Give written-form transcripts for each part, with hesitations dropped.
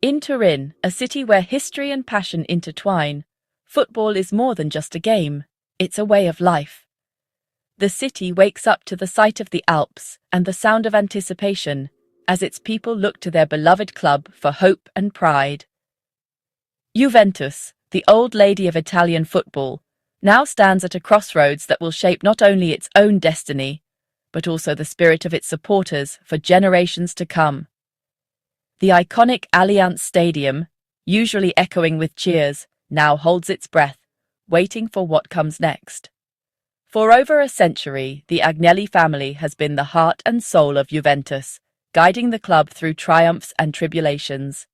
In Turin, a city where history and passion intertwine, football is more than just a game, it's a way of life. The city wakes up to the sight of the Alps and the sound of anticipation as its people look to their beloved club for hope and pride. Juventus, the old lady of Italian football, now stands at a crossroads that will shape not only its own destiny, but also the spirit of its supporters for generations to come. The iconic Allianz Stadium, usually echoing with cheers, now holds its breath, waiting for what comes next. For over a century, the Agnelli family has been the heart and soul of Juventus, guiding the club through triumphs and tribulations.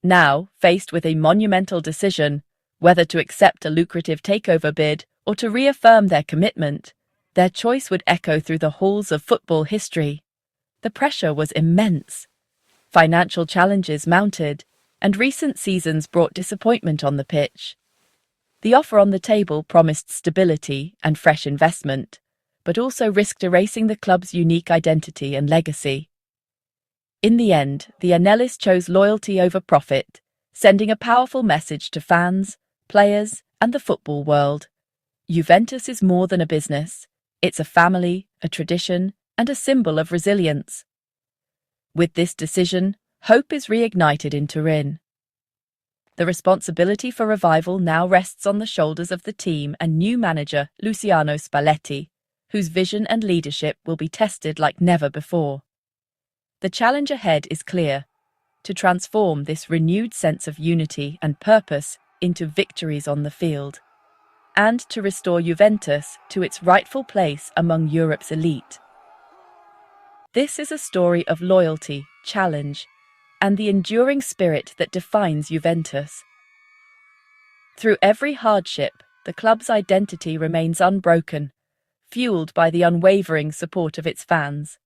Now, faced with a monumental decision, whether to accept a lucrative takeover bid or to reaffirm their commitment, their choice would echo through the halls of football history. The pressure was immense. Financial challenges mounted, and recent seasons brought disappointment on the pitch. The offer on the table promised stability and fresh investment, but also risked erasing the club's unique identity and legacy. In the end, the Agnellis chose loyalty over profit, sending a powerful message to fans, players, and the football world. Juventus is more than a business. It's a family, a tradition, and a symbol of resilience. With this decision, hope is reignited in Turin. The responsibility for revival now rests on the shoulders of the team and new manager Luciano Spalletti, whose vision and leadership will be tested like never before. The challenge ahead is clear: to transform this renewed sense of unity and purpose into victories on the field, and to restore Juventus to its rightful place among Europe's elite. This is a story of loyalty, challenge, and the enduring spirit that defines Juventus. Through every hardship, the club's identity remains unbroken, fueled by the unwavering support of its fans.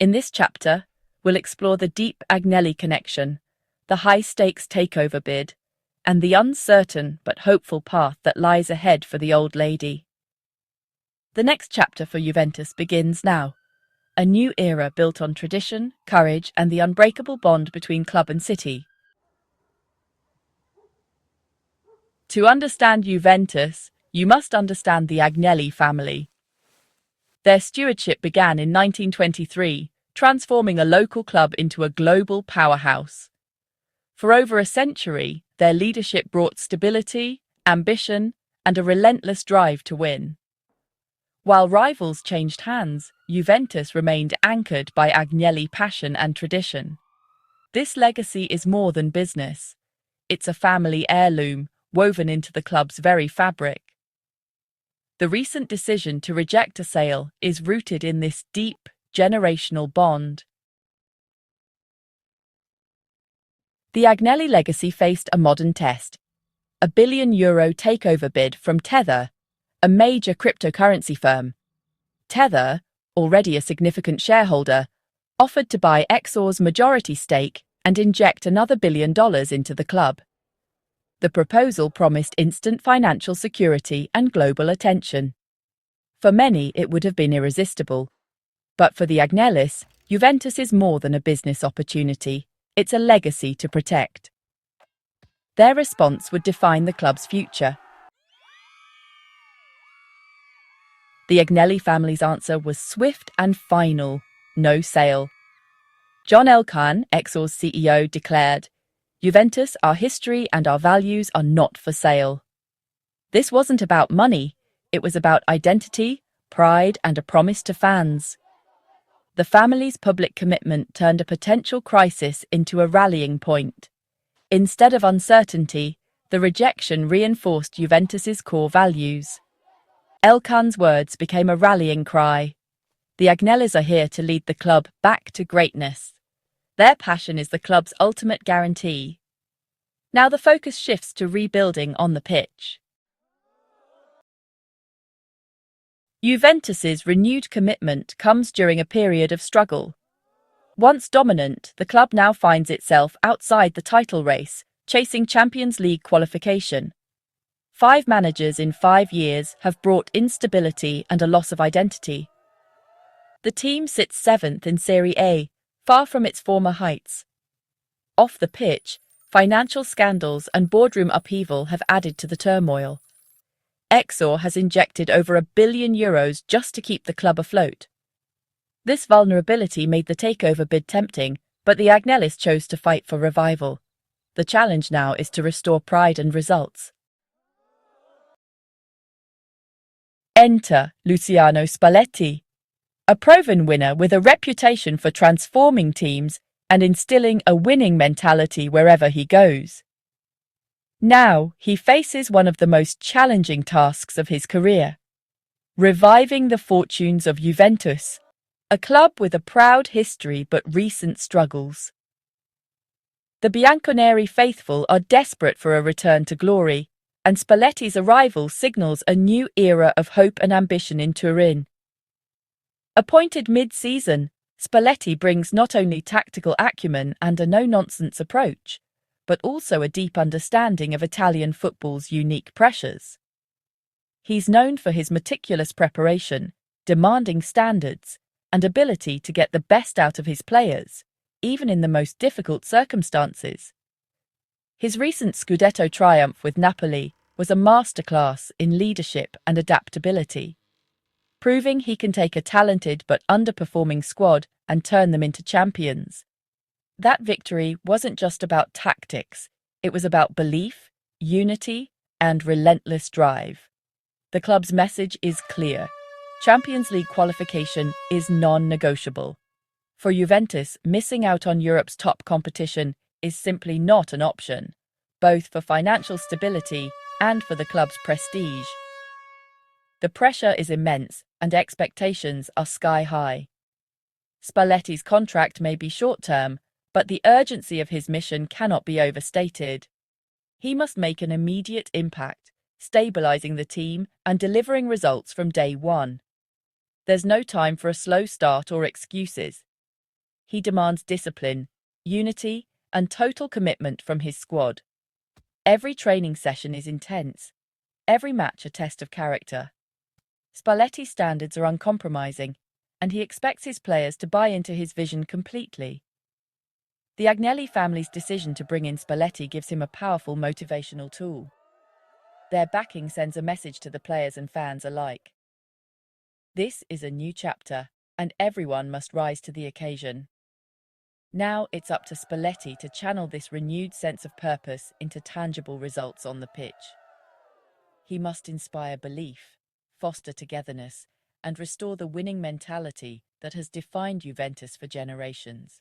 In this chapter, we'll explore the deep Agnelli connection, the high-stakes takeover bid, and the uncertain but hopeful path that lies ahead for the old lady. The next chapter for Juventus begins now. A new era built on tradition, courage, and the unbreakable bond between club and city. To understand Juventus, you must understand the Agnelli family. Their stewardship began in 1923, transforming a local club into a global powerhouse. For over a century, their leadership brought stability, ambition, and a relentless drive to win. While rivals changed hands, Juventus remained anchored by Agnelli passion and tradition. This legacy is more than business. It's a family heirloom woven into the club's very fabric. The recent decision to reject a sale is rooted in this deep, generational bond. The Agnelli legacy faced a modern test: a €1 billion takeover bid from Tether, a major cryptocurrency firm. Tether, already a significant shareholder, offered to buy Exor's majority stake and inject another $1 billion into the club. The proposal promised instant financial security and global attention. For many, it would have been irresistible. But for the Agnellis, Juventus is more than a business opportunity. It's a legacy to protect. Their response would define the club's future. The Agnelli family's answer was swift and final: no sale. John Elkann, Exor's CEO, declared, "Juventus, our history and our values are not for sale." This wasn't about money, it was about identity, pride, and a promise to fans. The family's public commitment turned a potential crisis into a rallying point. Instead of uncertainty, the rejection reinforced Juventus's core values. Elkann's words became a rallying cry. The Agnellis are here to lead the club back to greatness. Their passion is the club's ultimate guarantee. Now the focus shifts to rebuilding on the pitch. Juventus's renewed commitment comes during a period of struggle. Once dominant, the club now finds itself outside the title race, chasing Champions League qualification. 5 managers in 5 years have brought instability and a loss of identity. The team sits 7th in Serie A, far from its former heights. Off the pitch, financial scandals and boardroom upheaval have added to the turmoil. Exor has injected over €1 billion just to keep the club afloat. This vulnerability made the takeover bid tempting, but the Agnellis chose to fight for revival. The challenge now is to restore pride and results. Enter Luciano Spalletti, a proven winner with a reputation for transforming teams and instilling a winning mentality wherever he goes. Now he faces one of the most challenging tasks of his career: reviving the fortunes of Juventus, a club with a proud history but recent struggles. The Bianconeri faithful are desperate for a return to glory, and Spalletti's arrival signals a new era of hope and ambition in Turin. Appointed mid-season, Spalletti brings not only tactical acumen and a no-nonsense approach, but also a deep understanding of Italian football's unique pressures. He's known for his meticulous preparation, demanding standards, and ability to get the best out of his players, even in the most difficult circumstances. His recent Scudetto triumph with Napoli was a masterclass in leadership and adaptability, proving he can take a talented but underperforming squad and turn them into champions. That victory wasn't just about tactics, it was about belief, unity, and relentless drive. The club's message is clear: Champions League qualification is non-negotiable. For Juventus, missing out on Europe's top competition is simply not an option, both for financial stability and for the club's prestige. The pressure is immense and expectations are sky high. Spalletti's contract may be short-term, but the urgency of his mission cannot be overstated. He must make an immediate impact, stabilizing the team and delivering results from day one. There's no time for a slow start or excuses. He demands discipline, unity, and total commitment from his squad. Every training session is intense, every match a test of character. Spalletti's standards are uncompromising, and he expects his players to buy into his vision completely. The Agnelli family's decision to bring in Spalletti gives him a powerful motivational tool. Their backing sends a message to the players and fans alike. This is a new chapter, and everyone must rise to the occasion. Now it's up to Spalletti to channel this renewed sense of purpose into tangible results on the pitch. He must inspire belief, foster togetherness, and restore the winning mentality that has defined Juventus for generations.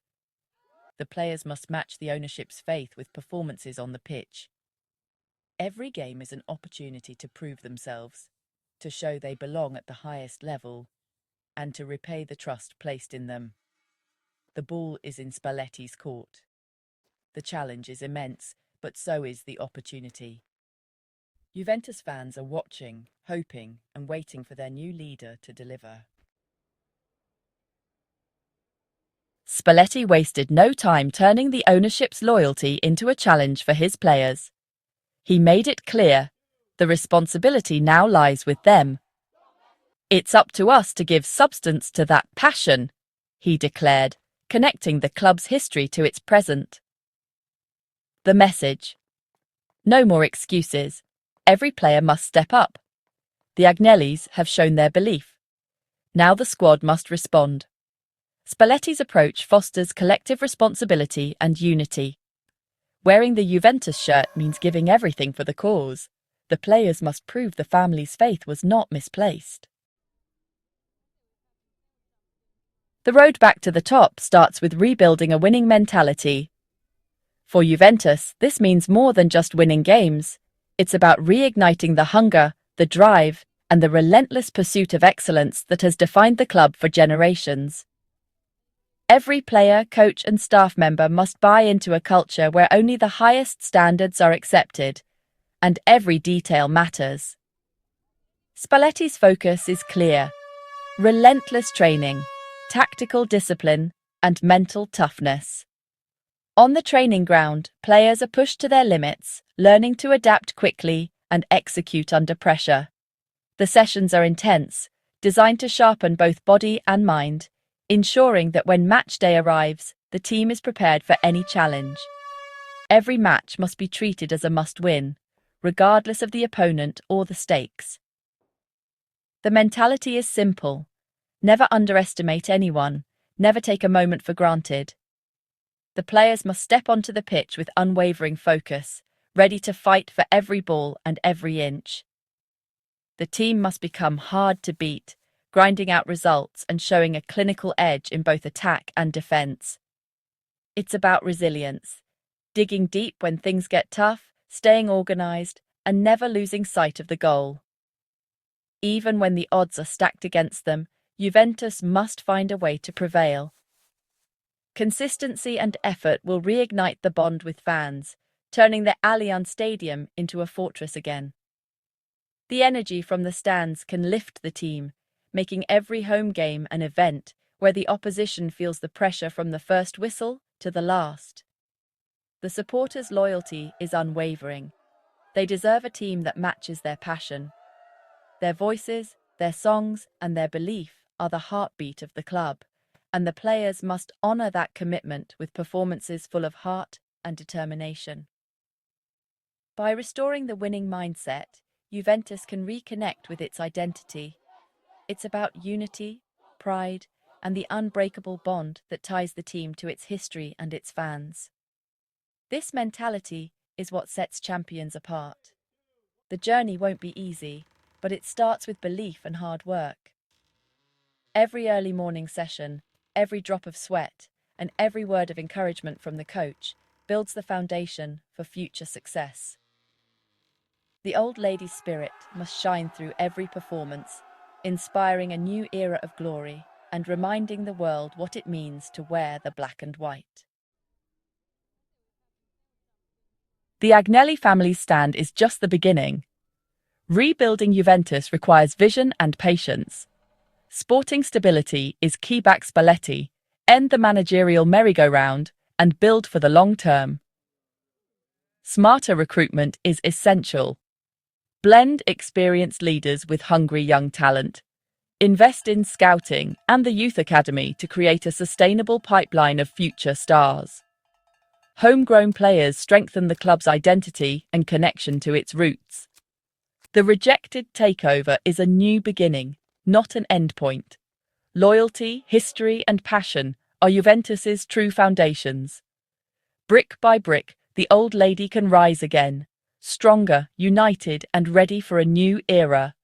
The players must match the ownership's faith with performances on the pitch. Every game is an opportunity to prove themselves, to show they belong at the highest level, and to repay the trust placed in them. The ball is in Spalletti's court. The challenge is immense, but so is the opportunity. Juventus fans are watching, hoping, and waiting for their new leader to deliver. Spalletti wasted no time turning the ownership's loyalty into a challenge for his players. He made it clear, the responsibility now lies with them. "It's up to us to give substance to that passion," he declared, connecting the club's history to its present. The message: no more excuses. Every player must step up. The Agnellis have shown their belief. Now the squad must respond. Spalletti's approach fosters collective responsibility and unity. Wearing the Juventus shirt means giving everything for the cause. The players must prove the family's faith was not misplaced. The road back to the top starts with rebuilding a winning mentality. For Juventus, this means more than just winning games. It's about reigniting the hunger, the drive, and the relentless pursuit of excellence that has defined the club for generations. Every player, coach, and staff member must buy into a culture where only the highest standards are accepted, and every detail matters. Spalletti's focus is clear: relentless training, tactical discipline, and mental toughness. On the training ground, players are pushed to their limits, learning to adapt quickly and execute under pressure. The sessions are intense, designed to sharpen both body and mind, ensuring that when match day arrives, the team is prepared for any challenge. Every match must be treated as a must-win, regardless of the opponent or the stakes. The mentality is simple. Never underestimate anyone, never take a moment for granted. The players must step onto the pitch with unwavering focus, ready to fight for every ball and every inch. The team must become hard to beat, grinding out results and showing a clinical edge in both attack and defense. It's about resilience, digging deep when things get tough, staying organized, and never losing sight of the goal. Even when the odds are stacked against them, Juventus must find a way to prevail. Consistency and effort will reignite the bond with fans, turning the Allianz Stadium into a fortress again. The energy from the stands can lift the team, making every home game an event where the opposition feels the pressure from the first whistle to the last. The supporters' loyalty is unwavering. They deserve a team that matches their passion. Their voices, their songs, and their belief are the heartbeat of the club, and the players must honor that commitment with performances full of heart and determination. By restoring the winning mindset, Juventus can reconnect with its identity. It's about unity, pride, and the unbreakable bond that ties the team to its history and its fans. This mentality is what sets champions apart. The journey won't be easy, but it starts with belief and hard work. Every early morning session, every drop of sweat, and every word of encouragement from the coach builds the foundation for future success. The old lady's spirit must shine through every performance, inspiring a new era of glory and reminding the world what it means to wear the black and white. The Agnelli family's stand is just the beginning. Rebuilding Juventus requires vision and patience. Sporting stability is key. Back Spalletti, end the managerial merry-go-round, and build for the long term. Smarter recruitment is essential. Blend experienced leaders with hungry young talent. Invest in scouting and the youth academy to create a sustainable pipeline of future stars. Homegrown players strengthen the club's identity and connection to its roots. The rejected takeover is a new beginning, not an endpoint. Loyalty, history, and passion are Juventus's true foundations. Brick by brick, the old lady can rise again, stronger, united, and ready for a new era.